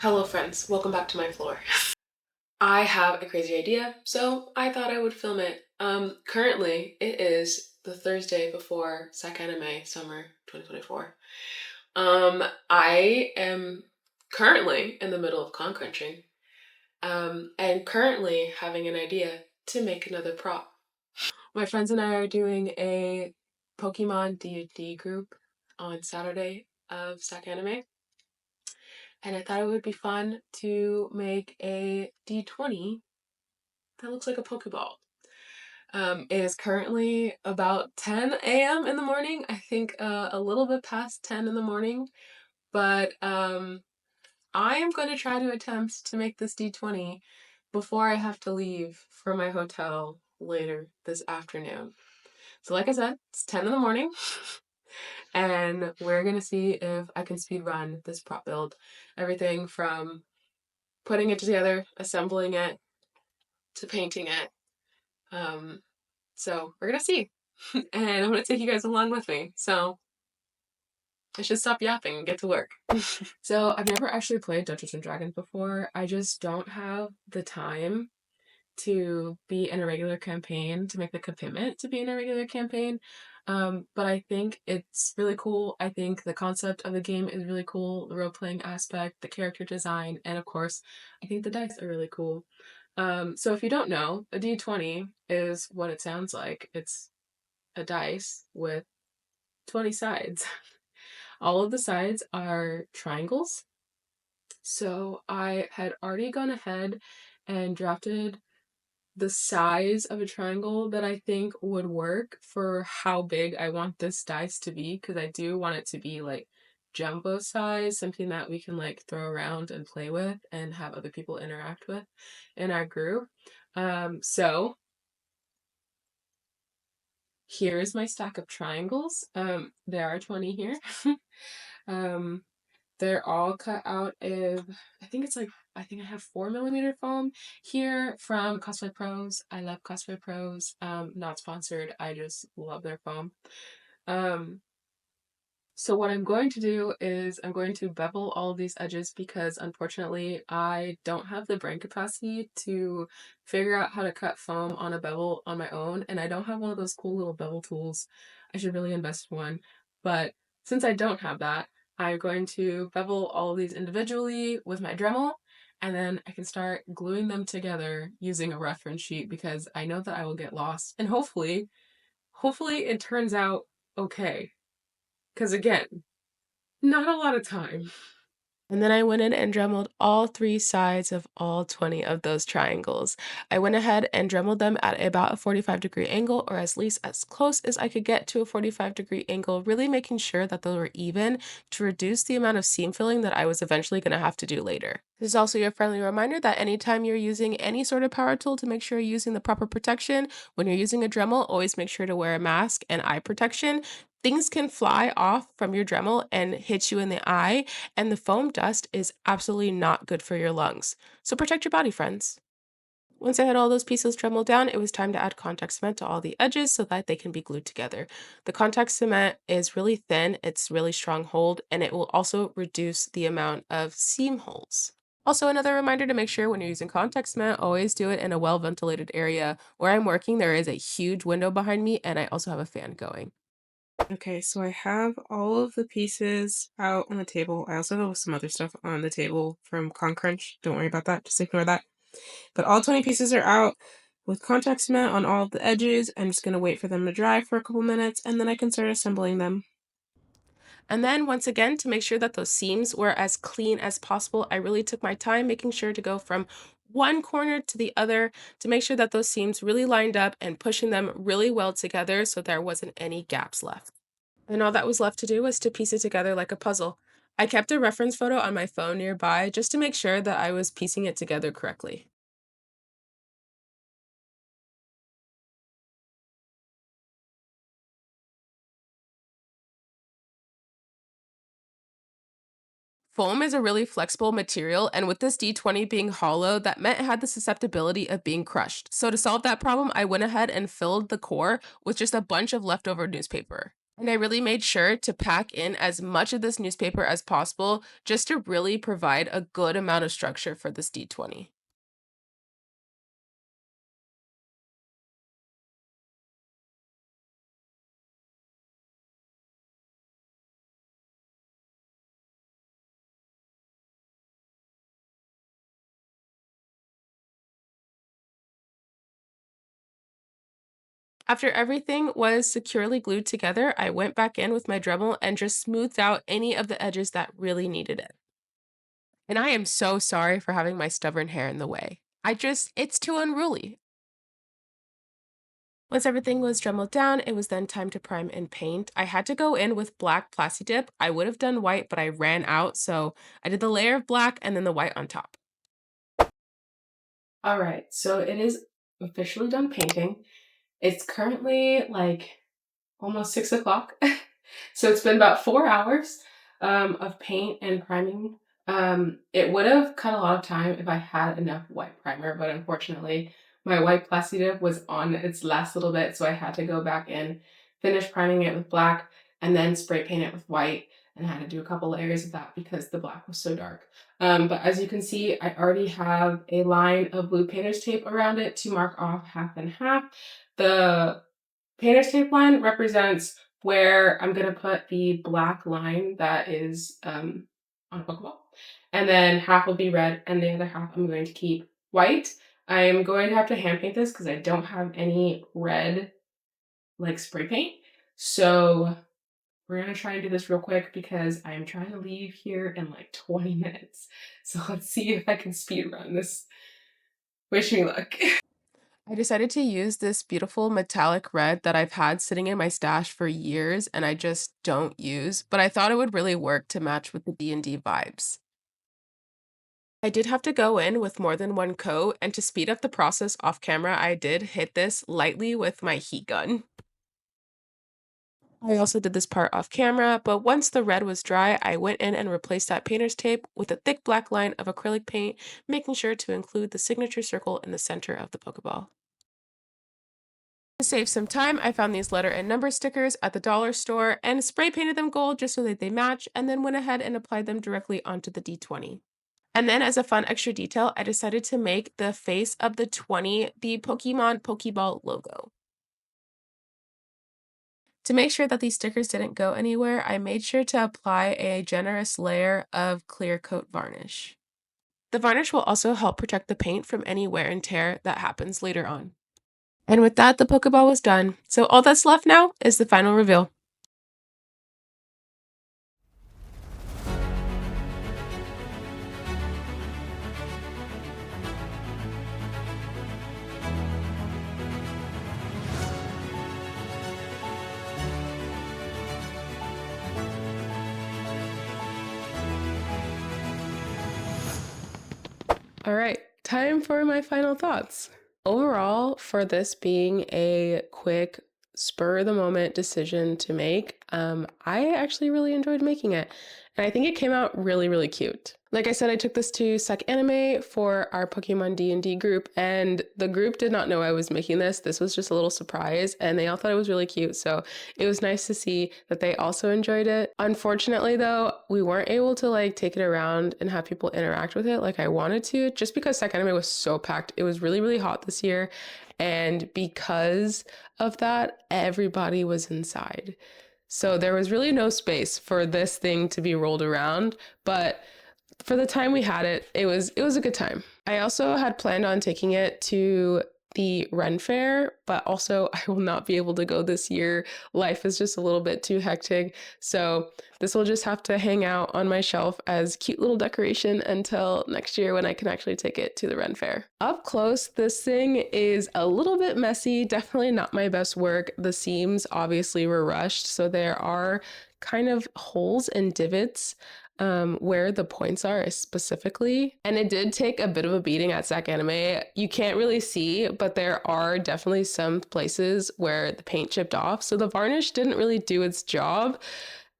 Hello friends, welcome back to my floor. I have a crazy idea, so I thought I would film it. Currently it is the Thursday before SacAnime Summer 2024. I am currently in the middle of con crunching, and currently having an idea to make another prop. My friends and I are doing a Pokemon D&D group on Saturday of SacAnime. And I thought it would be fun to make a D20 that looks like a Pokeball. It is currently about 10 a.m. in the morning. I think a little bit past 10 in the morning. But I am going to try to attempt to make this D20 before I have to leave for my hotel later this afternoon. So like I said, it's 10 in the morning. And we're going to see if I can speed run this prop build. Everything from putting it together, assembling it, to painting it. So we're gonna see. And I'm gonna take you guys along with me. So I should stop yapping and get to work. So I've never actually played Dungeons and Dragons before. I just don't have the time to be in a regular campaign, to make the commitment to be in a regular campaign. But I think it's really cool. I think the concept of the game is really cool, the role-playing aspect, the character design, and of course, I think the dice are really cool. So if you don't know, a D20 is what it sounds like. It's a dice with 20 sides. All of the sides are triangles. So I had already gone ahead and drafted the size of a triangle that I think would work for how big I want this dice to be, because I do want it to be like jumbo size, something that we can like throw around and play with and have other people interact with in our group. So here's my stack of triangles. There are 20 here. um, they're all cut out of, I think I have 4mm foam here from Cosplay Pros. I love Cosplay Pros. Not sponsored. I just love their foam. So what I'm going to do is I'm going to bevel all of these edges because unfortunately I don't have the brain capacity to figure out how to cut foam on a bevel on my own, and I don't have one of those cool little bevel tools. I should really invest in one. But since I don't have that, I'm going to bevel all of these individually with my Dremel, and then I can start gluing them together using a reference sheet because I know that I will get lost, and hopefully it turns out okay. Because again, not a lot of time. And then I went in and dremeled all 3 sides of all 20 of those triangles. I went ahead and dremeled them at about a 45-degree angle, or at least as close as I could get to a 45-degree angle, really making sure that they were even to reduce the amount of seam filling that I was eventually going to have to do later. This is also your friendly reminder that anytime you're using any sort of power tool, to make sure you're using the proper protection. When you're using a Dremel, always make sure to wear a mask and eye protection. Things can fly off from your Dremel and hit you in the eye, and the foam dust is absolutely not good for your lungs. So protect your body, friends. Once I had all those pieces dremeled down, it was time to add contact cement to all the edges so that they can be glued together. The contact cement is really thin, it's really strong hold, and it will also reduce the amount of seam holes. Also, another reminder to make sure when you're using contact cement, always do it in a well-ventilated area. Where I'm working, there is a huge window behind me, and I also have a fan going. Okay, so I have all of the pieces out on the table. I also have some other stuff on the table from Concrunch. Don't worry about that, just ignore that. But all 20 pieces are out with contact cement on all of the edges. I'm just going to wait for them to dry for a couple minutes, and then I can start assembling them. And then once again, to make sure that those seams were as clean as possible, I really took my time making sure to go from one corner to the other to make sure that those seams really lined up and pushing them really well together so there wasn't any gaps left. And all that was left to do was to piece it together like a puzzle. I kept a reference photo on my phone nearby just to make sure that I was piecing it together correctly. Foam is a really flexible material, and with this D20 being hollow, that meant it had the susceptibility of being crushed. So to solve that problem, I went ahead and filled the core with just a bunch of leftover newspaper. And I really made sure to pack in as much of this newspaper as possible just to really provide a good amount of structure for this D20. After everything was securely glued together, I went back in with my Dremel and just smoothed out any of the edges that really needed it. And I am so sorry for having my stubborn hair in the way. It's too unruly. Once everything was dremeled down, it was then time to prime and paint. I had to go in with black Plasti Dip. I would have done white, but I ran out, so I did the layer of black and then the white on top. All right, so it is officially done painting. It's currently like almost 6 o'clock. So it's been about 4 hours of paint and priming. It would have cut a lot of time if I had enough white primer, but unfortunately my white Plasti Dip was on its last little bit, so I had to go back in, finish priming it with black, and then spray paint it with white, and I had to do a couple layers of that because the black was so dark. But as you can see, I already have a line of blue painter's tape around it to mark off half and half. The painter's tape line represents where I'm gonna put the black line that is on a Pokeball. And then half will be red and the other half I'm going to keep white. I'm going to have to hand paint this because I don't have any red like spray paint. So we're gonna try and do this real quick because I'm trying to leave here in like 20 minutes. So let's see if I can speed run this. Wish me luck. I decided to use this beautiful metallic red that I've had sitting in my stash for years and I just don't use, but I thought it would really work to match with the D&D vibes. I did have to go in with more than one coat, and to speed up the process off camera, I did hit this lightly with my heat gun. I also did this part off camera, but once the red was dry, I went in and replaced that painter's tape with a thick black line of acrylic paint, making sure to include the signature circle in the center of the Pokeball. To save some time, I found these letter and number stickers at the dollar store and spray painted them gold just so that they match, and then went ahead and applied them directly onto the D20. And then as a fun extra detail, I decided to make the face of the 20 the Pokemon PokéBall logo. To make sure that these stickers didn't go anywhere, I made sure to apply a generous layer of clear coat varnish. The varnish will also help protect the paint from any wear and tear that happens later on. And with that, the Pokeball was done. So all that's left now is the final reveal. All right, time for my final thoughts. Overall, for this being a quick spur of the moment decision to make, I actually really enjoyed making it. And I think it came out really, really cute. Like I said, I took this to SacAnime for our Pokemon D&D group, and the group did not know I was making this. This was just a little surprise, and they all thought it was really cute. So it was nice to see that they also enjoyed it. Unfortunately, though, we weren't able to like take it around and have people interact with it like I wanted to, just because SacAnime was so packed. It was really, really hot this year, and because of that, everybody was inside. So there was really no space for this thing to be rolled around, but for the time we had it, it was a good time. I also had planned on taking it to the Ren Fair, but also I will not be able to go this year. Life is just a little bit too hectic. So this will just have to hang out on my shelf as cute little decoration until next year when I can actually take it to the Ren Fair. Up close, this thing is a little bit messy, definitely not my best work. The seams obviously were rushed, so there are kind of holes and divots where the points are specifically. And it did take a bit of a beating at SacAnime. You can't really see, but there are definitely some places where the paint chipped off. So the varnish didn't really do its job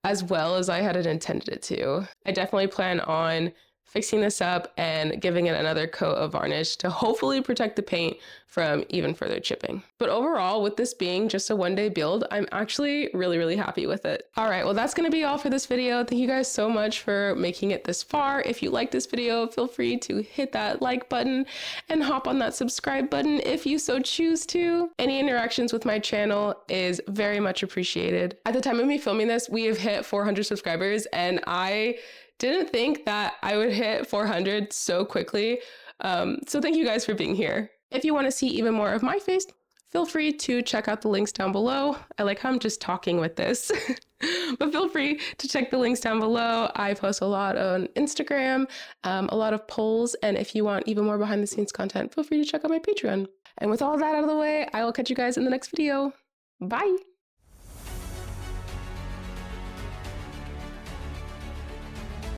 as well as I had intended it to. I definitely plan on fixing this up and giving it another coat of varnish to hopefully protect the paint from even further chipping. But overall, with this being just a one-day build, I'm actually really happy with it. All right, well, that's gonna be all for this video. Thank you guys so much for making it this far. If you like this video, feel free to hit that like button and hop on that subscribe button if you so choose to. Any interactions with my channel is very much appreciated. At the time of me filming this, we have hit 400 subscribers, and I didn't think that I would hit 400 so quickly. So thank you guys for being here. If you want to see even more of my face, feel free to check out the links down below. I like how I'm just talking with this. But feel free to check the links down below. I post a lot on Instagram, a lot of polls, and if you want even more behind the scenes content, feel free to check out my Patreon. And with all that out of the way, I will catch you guys in the next video. Bye!